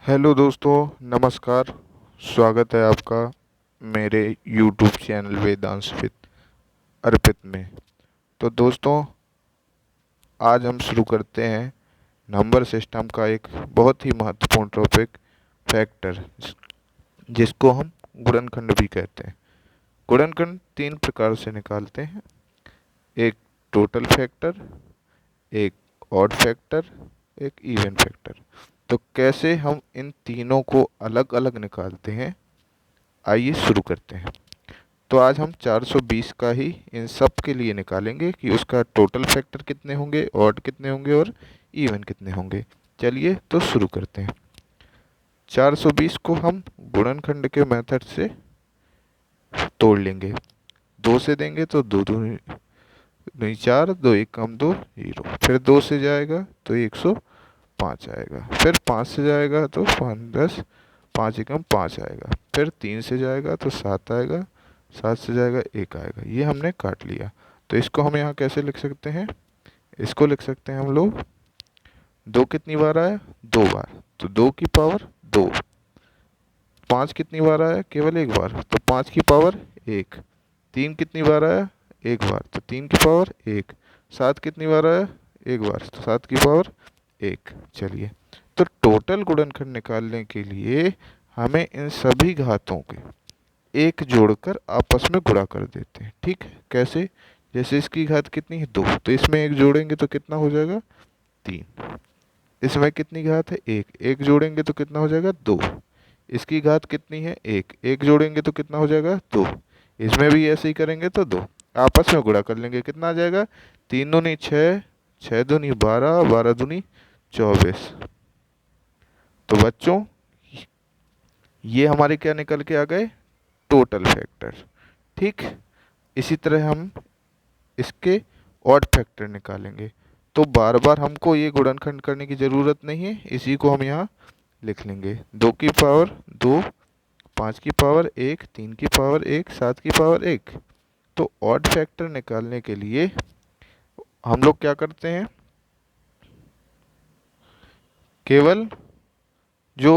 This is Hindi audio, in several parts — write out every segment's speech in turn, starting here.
हेलो दोस्तों, नमस्कार। स्वागत है आपका मेरे यूट्यूब चैनल वेदांश विद अर्पित में। तो दोस्तों, आज हम शुरू करते हैं नंबर सिस्टम का एक बहुत ही महत्वपूर्ण टॉपिक, फैक्टर, जिसको हम गुणनखंड भी कहते हैं। गुणनखंड तीन प्रकार से निकालते हैं: एक टोटल फैक्टर, एक ऑड फैक्टर, एक इवन फैक्टर। तो कैसे हम इन तीनों को अलग अलग निकालते हैं, आइए शुरू करते हैं। तो आज हम 420 का ही इन सब के लिए निकालेंगे कि उसका टोटल फैक्टर कितने होंगे, ऑड कितने होंगे और इवन कितने होंगे। चलिए तो शुरू करते हैं। 420 को हम गुणनखंड के मेथड से तोड़ लेंगे। 2 से देंगे तो दो दो नहीं 4, 2 1 कम 2 0। फिर 2 से जाएगा तो 105 आएगा। फिर 5 से जाएगा तो 5 10, 5 एकम 5 आएगा। फिर 3 से जाएगा तो 7 आएगा। 7 से जाएगा 1 आएगा। ये हमने काट लिया। तो इसको हम यहाँ कैसे लिख सकते हैं? इसको लिख सकते हैं हम लोग, 2 कितनी बार आया? 2 बार, तो 2 की पावर 2। 5 कितनी बार आया? केवल 1 बार, तो 5 की पावर 1। 3 कितनी बार आया? 1 बार, तो 3 की पावर 1। 7 कितनी बार आया? 1 बार, तो 7 की पावर 1। चलिए, तो टोटल गुणनखंड निकालने के लिए हमें इन सभी घातों के एक जोड़कर आपस में गुणा कर देते हैं। ठीक है, कैसे? जैसे इसकी घात कितनी है? 2, तो इसमें एक जोड़ेंगे तो कितना हो जाएगा? 3। इसमें कितनी घात है? 1, एक जोड़ेंगे तो कितना हो जाएगा? 2। इसकी घात कितनी है? 1, एक जोड़ेंगे तो कितना हो जाएगा? 2। इसमें भी ऐसे ही करेंगे तो 2। आपस में गुणा कर लेंगे, कितना आ जाएगा? 3 दूनी 6, 6 दूनी 12, 12 दूनी 24। तो बच्चों, ये हमारे क्या निकल के आ गए? Total factor. ठीक, इसी तरह हम इसके ऑड फैक्टर निकालेंगे। तो बार बार हमको ये गुणनखंड करने की ज़रूरत नहीं है, इसी को हम यहाँ लिख लेंगे। 2 की पावर 2, 5 की पावर 1, 3 की पावर 1, 7 की पावर 1। तो ऑड फैक्टर निकालने के लिए हम लोग क्या करते हैं? केवल जो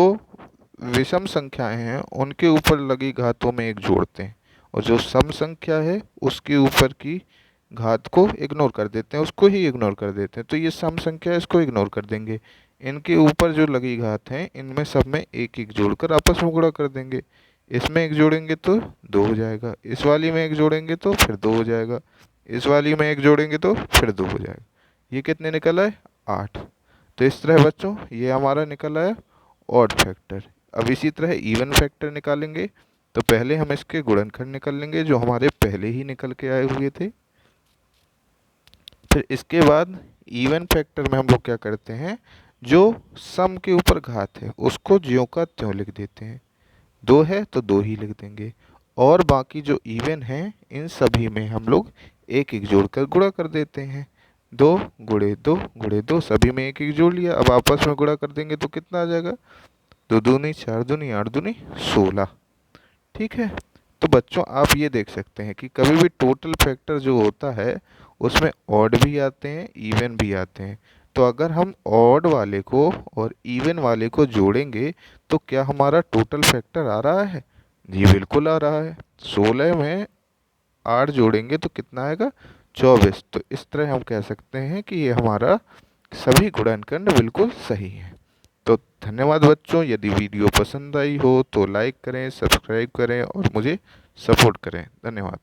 विषम संख्याएं हैं उनके ऊपर लगी घातों में एक जोड़ते हैं, और जो सम संख्या है उसके ऊपर की घात को इग्नोर कर देते हैं, उसको ही इग्नोर कर देते हैं। तो ये सम संख्या है, इसको इग्नोर कर देंगे। इनके ऊपर जो लगी घात हैं इनमें सब में एक एक जोड़कर आपस में गुणा कर देंगे। इसमें एक जोड़ेंगे तो 2 हो जाएगा, इस वाली में एक जोड़ेंगे तो फिर 2 हो जाएगा, इस वाली में एक जोड़ेंगे तो फिर 2 हो जाएगा। ये कितने निकल आए? 8। तो इस तरह बच्चों ये हमारा निकल आया ऑड फैक्टर। अब इसी तरह इवन फैक्टर निकालेंगे। तो पहले हम इसके गुणनखंड निकाल लेंगे जो हमारे पहले ही निकल के आए हुए थे। फिर इसके बाद इवन फैक्टर में हम लोग क्या करते हैं? जो सम के ऊपर घात है उसको ज्यों का त्यों लिख देते हैं। 2 है तो 2 ही लिख देंगे, और बाकी जो इवन है इन सभी में हम लोग एक एक जोड़कर गुणा कर देते हैं। 2 गुणे 2 गुणे 2, सभी में एक एक जोड़ लिया। अब आपस में गुणा कर देंगे तो कितना आ जाएगा? 2 दूनी 4 दूनी 8 दूनी 16। ठीक है, तो बच्चों आप ये देख सकते हैं कि कभी भी टोटल फैक्टर जो होता है उसमें ऑड भी आते हैं, इवन भी आते हैं। तो अगर हम ऑड वाले को और इवन वाले को जोड़ेंगे तो क्या हमारा टोटल फैक्टर आ रहा है? जी बिल्कुल आ रहा है। 16 में 8 जोड़ेंगे तो कितना आएगा? 24। तो इस तरह हम कह सकते हैं कि ये हमारा सभी गुणनखंड बिल्कुल सही है। तो धन्यवाद बच्चों। यदि वीडियो पसंद आई हो तो लाइक करें, सब्सक्राइब करें और मुझे सपोर्ट करें। धन्यवाद।